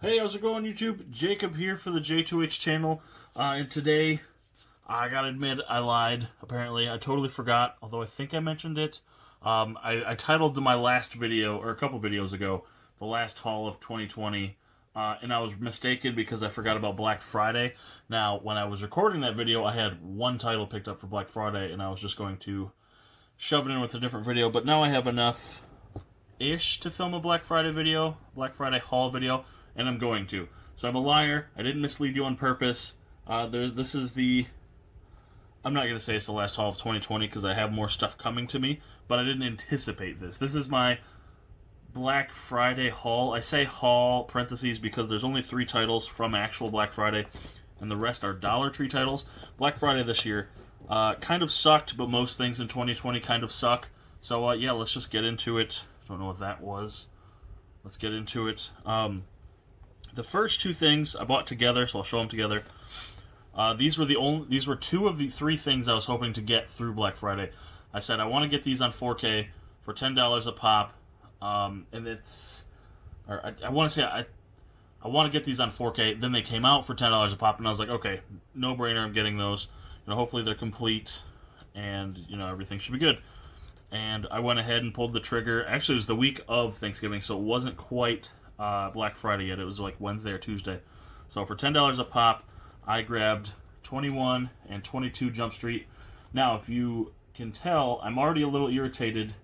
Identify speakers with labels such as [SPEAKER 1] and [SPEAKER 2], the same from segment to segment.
[SPEAKER 1] Hey, how's it going, YouTube? Jacob here for the JTwoH channel, and today, I gotta admit, I lied. Apparently, I totally forgot, although I think I mentioned it. I titled my last video, or a couple videos ago, The Last Haul of 2020, and I was mistaken because I forgot about Black Friday. Now, when I was recording that video, I had one title picked up for Black Friday, and I was just going to shove it in with a different video, but now I have enough-ish to film a Black Friday video, Black Friday haul video, and I'm going to. So I'm a liar. I didn't mislead you on purpose. This is the... I'm not going to say it's the last haul of 2020 because I have more stuff coming to me, but I didn't anticipate this. This is my Black Friday haul. I say haul, parentheses, because there's only 3 titles from actual Black Friday, and the rest are Dollar Tree titles. Black Friday this year kind of sucked, but most things in 2020 kind of suck. So, yeah, let's just get into it. Don't know what that was. Let's get into it. The first 2 things I bought together, so I'll show them together. These were 2 of the 3 things I was hoping to get through Black Friday. I said I want to get these on 4K for $10 a pop, and it's, or I want to say I want to get these on 4K. Then they came out for $10 a pop, and I was like, okay, no brainer, I'm getting those. Hopefully they're complete, and everything should be good. And I went ahead and pulled the trigger. Actually, it was the week of Thanksgiving, so it wasn't quite Black Friday yet. It was like Wednesday or Tuesday. So for $10 a pop, I grabbed 21 and 22 Jump Street. Now, if you can tell, I'm already a little irritated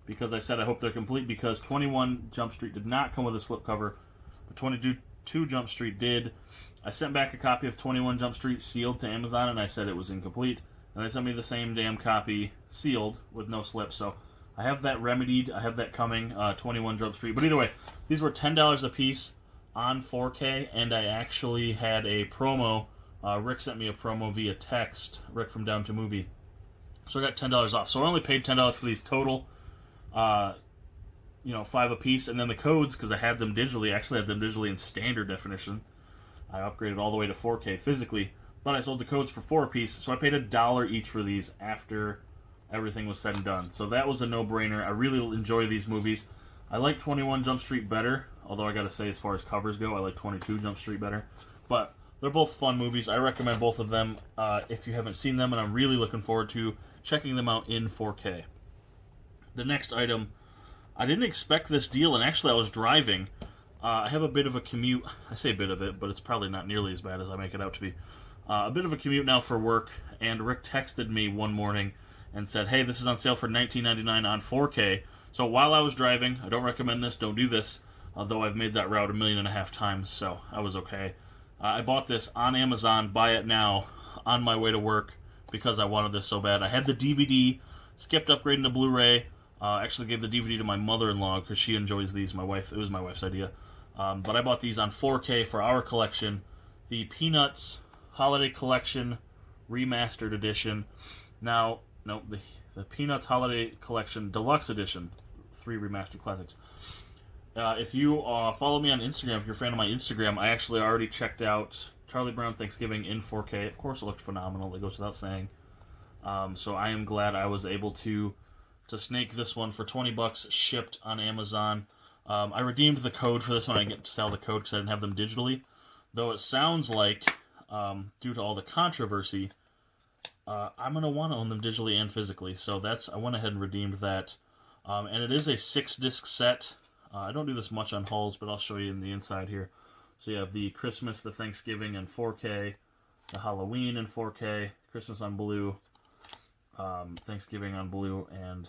[SPEAKER 1] because I said I hope they're complete, because 21 Jump Street did not come with a slipcover, but 22 Jump Street did. I sent back a copy of 21 Jump Street sealed to Amazon, and I said it was incomplete. And they sent me the same damn copy sealed with no slip. So I have that remedied. I have that coming, 21 Jump Street. But either way, these were $10 a piece on 4K, and I actually had a promo. Rick sent me a promo via text, Rick from Down to Movie. So I got $10 off. So I only paid $10 for these total, 5 a piece. And then the codes, because I had them digitally, I actually had them digitally in standard definition. I upgraded all the way to 4K physically, but I sold the codes for 4 a piece. So I paid $1 each for these after everything was said and done. So that was a no-brainer. I really enjoy these movies. I like 21 Jump Street better, although I gotta say, as far as covers go, I like 22 Jump Street better. But they're both fun movies. I recommend both of them if you haven't seen them, and I'm really looking forward to checking them out in 4K. The next item, I didn't expect this deal, and actually I was driving. I have a bit of a commute. I say a bit of it, but it's probably not nearly as bad as I make it out to be. A bit of a commute now for work, and Rick texted me one morning and said, hey, this is on sale for $19.99 on 4K. So while I was driving, I don't recommend this, don't do this, although I've made that route 1.5 million times, so I was okay. I bought this on Amazon, buy it now, on my way to work, because I wanted this so bad. I had the DVD, skipped upgrading to Blu-ray, actually gave the DVD to my mother-in-law, because she enjoys these, it was my wife's idea. But I bought these on 4K for our collection, the Peanuts Holiday Collection Remastered Edition. Now, no, the Peanuts Holiday Collection Deluxe Edition, 3 remastered classics. If you follow me on Instagram, if you're a fan of my Instagram, I actually already checked out Charlie Brown Thanksgiving in 4K. Of course, it looked phenomenal. It goes without saying. So I am glad I was able to snake this one for $20 shipped on Amazon. I redeemed the code for this one. I get to sell the code because I didn't have them digitally. Though it sounds like, due to all the controversy, I'm going to want to own them digitally and physically. So I went ahead and redeemed that. And it is a 6-disc set. I don't do this much on hauls, but I'll show you in the inside here. So you have the Christmas, the Thanksgiving in 4K, the Halloween in 4K, Christmas on blue, Thanksgiving on blue, and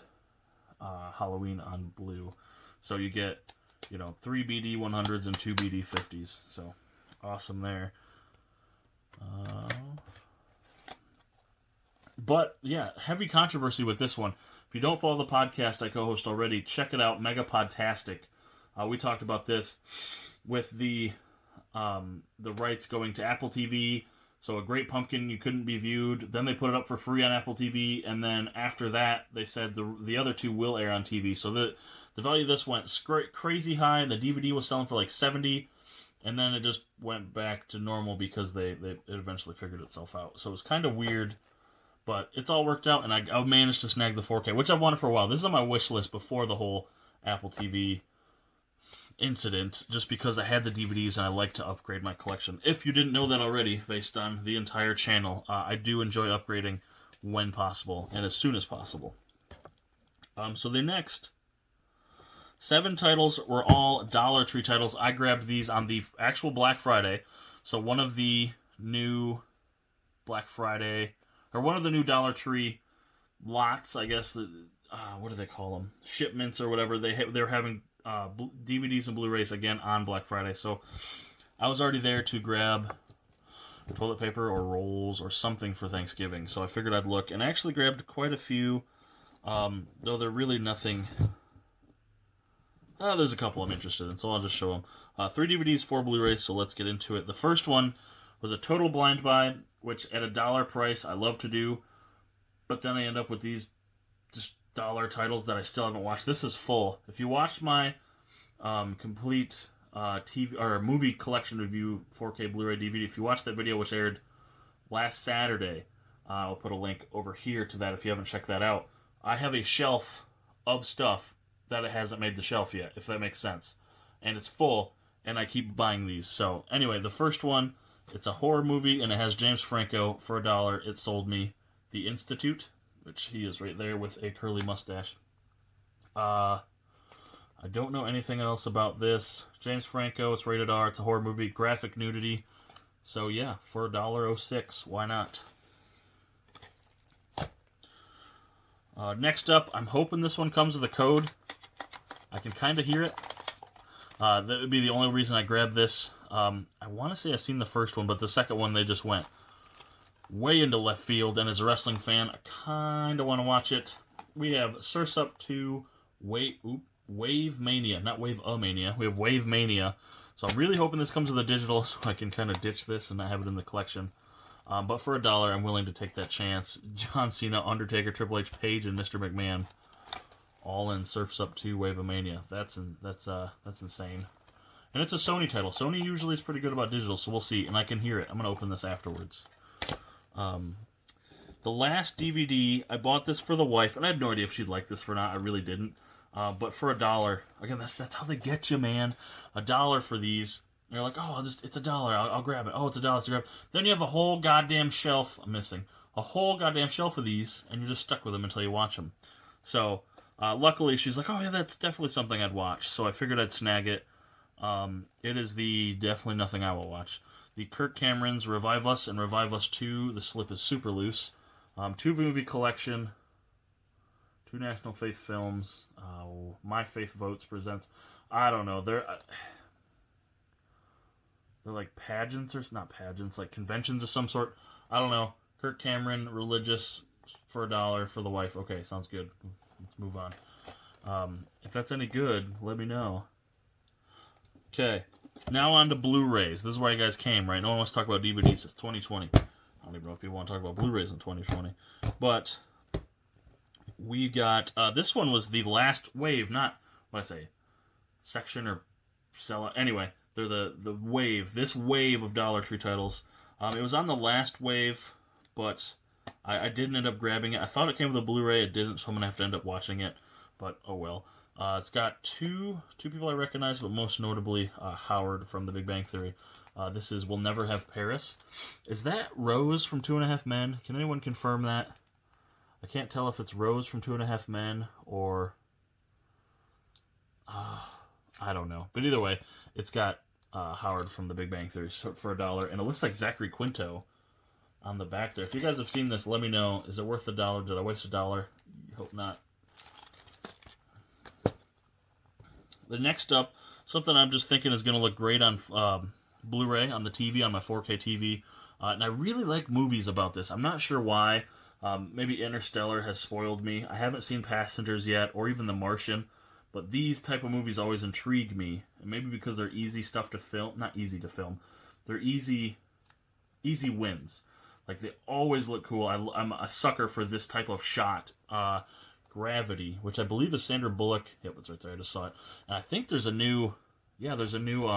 [SPEAKER 1] Halloween on blue. So you get, 3 BD 100s and 2 BD 50s. So awesome there. But yeah, heavy controversy with this one. If you don't follow the podcast I co-host already, check it out, Megapodtastic. We talked about this with the rights going to Apple TV. So A Great Pumpkin, you couldn't be viewed. Then they put it up for free on Apple TV, and then after that, they said the other 2 will air on TV. So the value of this went crazy high. The DVD was selling for like $70, and then it just went back to normal because it eventually figured itself out. So it was kind of weird. But it's all worked out, and I managed to snag the 4K, which I've wanted for a while. This is on my wish list before the whole Apple TV incident just because I had the DVDs and I like to upgrade my collection. If you didn't know that already, based on the entire channel, I do enjoy upgrading when possible and as soon as possible. So the next 7 titles were all Dollar Tree titles. I grabbed these on the actual Black Friday. So one of the new Black Friday, or one of the new Dollar Tree lots, I guess, what do they call them? Shipments or whatever. They're having DVDs and Blu-rays again on Black Friday. So I was already there to grab toilet paper or rolls or something for Thanksgiving. So I figured I'd look, and I actually grabbed quite a few, though they're really nothing. There's a couple I'm interested in, so I'll just show them. 3 DVDs, 4 Blu-rays, so let's get into it. The first one was a total blind buy, which at $1 price I love to do, but then I end up with these just dollar titles that I still haven't watched. This is full. If you watched my complete TV or movie collection review 4K Blu-ray DVD, if you watched that video, which aired last Saturday, I'll put a link over here to that if you haven't checked that out. I have a shelf of stuff that it hasn't made the shelf yet, if that makes sense. And it's full, and I keep buying these. So, anyway, the first one, it's a horror movie, and it has James Franco for $1. It sold me The Institute, which he is right there with a curly mustache. I don't know anything else about this. James Franco, it's rated R, it's a horror movie, graphic nudity. So, yeah, for $1.06, why not? Next up, I'm hoping this one comes with a code. I can kind of hear it. That would be the only reason I grabbed this. I want to say I've seen the first one, but the second one, they just went way into left field. And as a wrestling fan, I kind of want to watch it. We have Surf's Up 2, Wave Mania. Not Wave Mania. We have Wave Mania. So I'm really hoping this comes with a digital so I can kind of ditch this and not have it in the collection. But for $1, I'm willing to take that chance. John Cena, Undertaker, Triple H, Page, and Mr. McMahon, all in Surf's Up 2 Wave of Mania. That's insane. And it's a Sony title. Sony usually is pretty good about digital, so we'll see. And I can hear it. I'm going to open this afterwards. The last DVD, I bought this for the wife, and I had no idea if she'd like this or not. I really didn't. But for $1, again, that's how they get you, man. $1 for these. And you're like, oh, it's $1. I'll grab it. Oh, it's $1 to grab. Then you have a whole goddamn shelf. I'm missing a whole goddamn shelf of these, and you're just stuck with them until you watch them. So, luckily, she's like, oh yeah, that's definitely something I'd watch. So I figured I'd snag it. It is definitely nothing I will watch. The Kirk Cameron's Revive Us and Revive Us 2. The slip is super loose. 2 movie collection. 2 National Faith films. My Faith Votes presents. I don't know. They're like pageants or not pageants, like conventions of some sort. I don't know. Kirk Cameron, religious, for $1 for the wife. Okay, sounds good. Let's move on. If that's any good, let me know. Okay, now on to Blu-rays. This is where you guys came, right? No one wants to talk about DVDs. It's 2020. I don't even know if people want to talk about Blu-rays in 2020. But we got, this one was the last wave, not, what I say, section or sell. Anyway, they're the wave, this wave of Dollar Tree titles. It was on the last wave, but I didn't end up grabbing it. I thought it came with a Blu-ray. It didn't, so I'm going to have to end up watching it. But, oh well. It's got two people I recognize, but most notably Howard from The Big Bang Theory. This is We'll Never Have Paris. Is that Rose from 2.5 Men? Can anyone confirm that? I can't tell if it's Rose from 2.5 Men or... I don't know. But either way, it's got Howard from The Big Bang Theory for $1. And it looks like Zachary Quinto on the back there. If you guys have seen this, let me know. Is it worth $1? Did I waste $1? Hope not. The next up, something I'm just thinking is going to look great on Blu-ray, on the TV, on my 4K TV. And I really like movies about this. I'm not sure why. Maybe Interstellar has spoiled me. I haven't seen Passengers yet, or even The Martian. But these type of movies always intrigue me. And maybe because they're easy stuff to film. Not easy to film. They're easy wins. Like, they always look cool. I'm a sucker for this type of shot. Gravity, which I believe is Sandra Bullock. Yep, it's right there. I just saw it. And I think there's a new... Yeah, there's a new...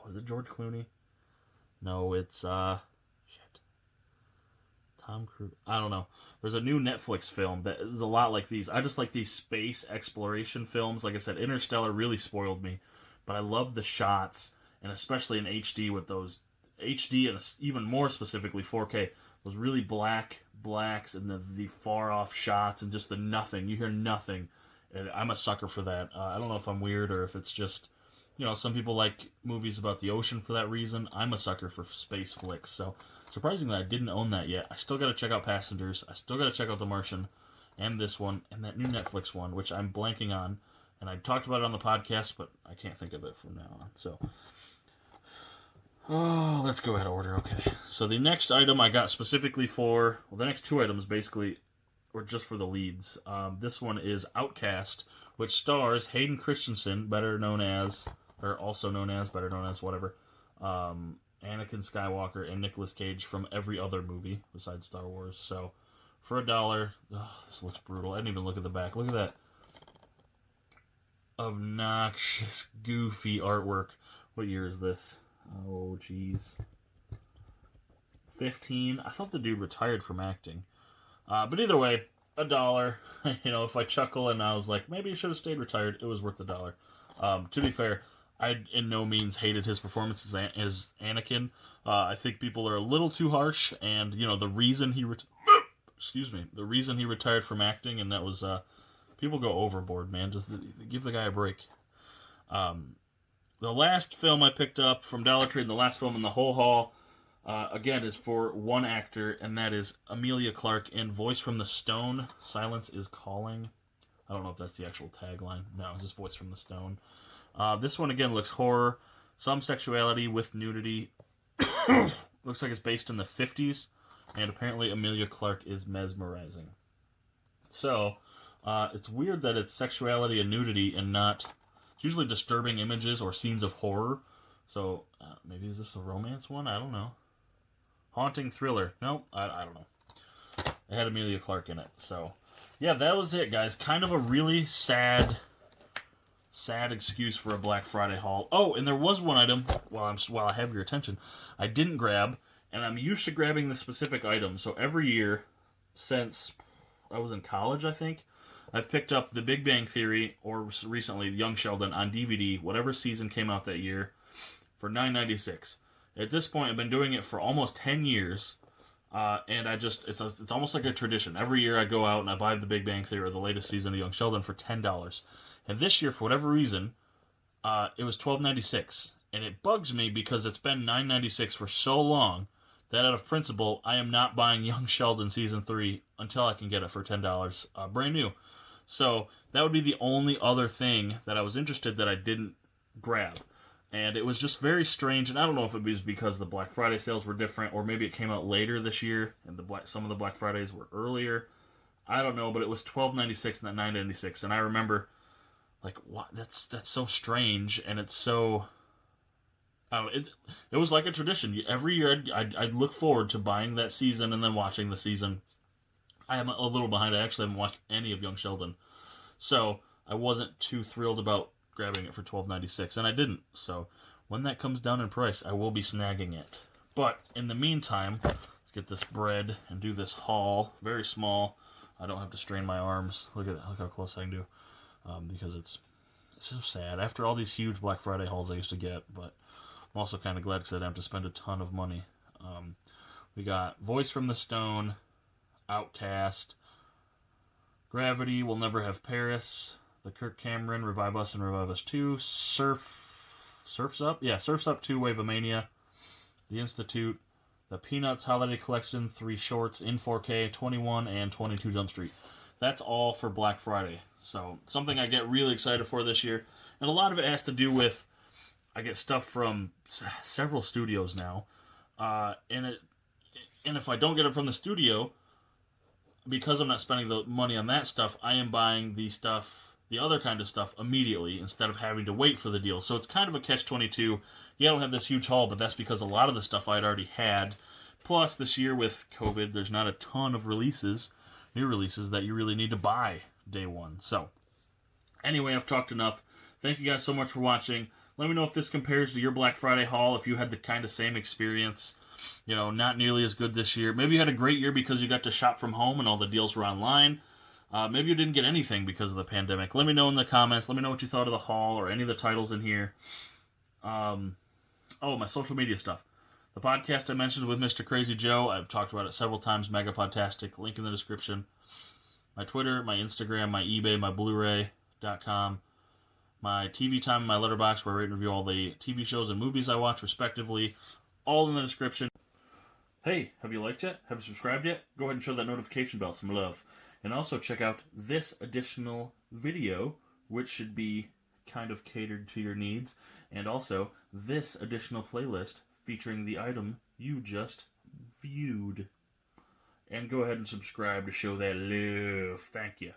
[SPEAKER 1] is it George Clooney? No, it's... Tom Cruise. I don't know. There's a new Netflix film that is a lot like these. I just like these space exploration films. Like I said, Interstellar really spoiled me. but I love the shots, and especially in HD with those HD and even more specifically 4K, those really blacks and the far off shots and just the nothing. You hear nothing. And I'm a sucker for that. I don't know if I'm weird or if it's just, some people like movies about the ocean for that reason. I'm a sucker for space flicks. So surprisingly, I didn't own that yet. I still got to check out Passengers. I still got to check out The Martian and this one and that new Netflix one, which I'm blanking on. And I talked about it on the podcast, but I can't think of it from now on. So, let's go out of order. Okay. So the next item I got specifically the next two items basically were just for the leads. This one is Outcast, which stars Hayden Christensen, better known as whatever, Anakin Skywalker, and Nicolas Cage from every other movie besides Star Wars. So, for $1, this looks brutal. I didn't even look at the back. Look at that obnoxious, goofy artwork. What year is this? Oh, jeez. 15. I thought the dude retired from acting. But either way, $1. If I chuckle and I was like, maybe he should have stayed retired, it was worth $1. To be fair, I in no means hated his performance as Anakin. I think people are a little too harsh, and the reason he retired from acting, and that was people go overboard, man. Just give the guy a break. The last film I picked up from Dollar Tree, and the last film in the whole haul, again, is for one actor, and that is Emilia Clarke in Voice from the Stone. Silence is Calling. I don't know if that's the actual tagline. No, it's just Voice from the Stone. This one, again, looks horror. Some sexuality with nudity. Looks like it's based in the 50s, and apparently Emilia Clarke is mesmerizing. So, it's weird that it's sexuality and nudity and not... It's usually disturbing images or scenes of horror. So, maybe is this a romance one? I don't know. Haunting thriller. Nope, I don't know. It had Emilia Clarke in it. So, yeah, that was it, guys. Kind of a really sad excuse for a Black Friday haul. Oh, and there was one item, while I have your attention, I didn't grab, and I'm used to grabbing the specific item. So every year since I was in college, I think, I've picked up The Big Bang Theory, or recently Young Sheldon, on DVD, whatever season came out that year, for $9.96. At this point, I've been doing it for almost 10 years, and it's almost like a tradition. Every year I go out and I buy The Big Bang Theory, or the latest season of Young Sheldon, for $10. And this year, for whatever reason, it was $12.96. And it bugs me because it's been $9.96 for so long that out of principle, I am not buying Young Sheldon Season 3 until I can get it for $10, brand new. So that would be the only other thing that I was interested that I didn't grab. And it was just very strange, and I don't know if it was because the Black Friday sales were different, or maybe it came out later this year, and some of the Black Fridays were earlier. I don't know, but it was $12.96 and not $9.96, and I remember, like, what? That's so strange, and it's so... I don't know, it was like a tradition. Every year I'd look forward to buying that season and then watching the season. I am a little behind. I actually haven't watched any of Young Sheldon, so I wasn't too thrilled about grabbing it for $12.96, and I didn't. So when that comes down in price, I will be snagging it. But in the meantime, let's get this bread and do this haul. Very small. I don't have to strain my arms. Look how close I can do, because it's so sad. After all these huge Black Friday hauls I used to get, but I'm also kind of glad because I didn't have to spend a ton of money. We got Voice from the Stone, Outcast, Gravity, We'll Never Have Paris, the Kirk Cameron, Revive Us and Revive Us 2, Surf's Up? Yeah, Surf's Up 2, Wave of Mania, The Institute, the Peanuts Holiday Collection, 3 shorts in 4K, 21 and 22 Jump Street. That's all for Black Friday. So, something I get really excited for this year. And a lot of it has to do with, I get stuff from several studios now. And if I don't get it from the studio, because I'm not spending the money on that stuff, I am buying the other kind of stuff immediately instead of having to wait for the deal. So it's kind of a catch-22. Yeah, I don't have this huge haul, but that's because a lot of the stuff I'd already had. Plus, this year with COVID, there's not a ton of new releases that you really need to buy day one. So, anyway, I've talked enough. Thank you guys so much for watching. Let me know if this compares to your Black Friday haul, if you had the kind of same experience. Not nearly as good this year. Maybe you had a great year because you got to shop from home and all the deals were online. Maybe you didn't get anything because of the pandemic. Let me know in the comments. Let me know what you thought of the haul or any of the titles in here. My social media stuff. The podcast I mentioned with Mr. Crazy Joe, I've talked about it several times, Megapodtastic, link in the description. My Twitter, my Instagram, my eBay, my Blu-ray.com. My TV time, my letterbox, where I rate and review all the TV shows and movies I watch, respectively. All in the description. Hey, have you liked yet? Have you subscribed yet? Go ahead and show that notification bell some love. And also check out this additional video, which should be kind of catered to your needs. And also this additional playlist featuring the item you just viewed. And go ahead and subscribe to show that love. Thank you.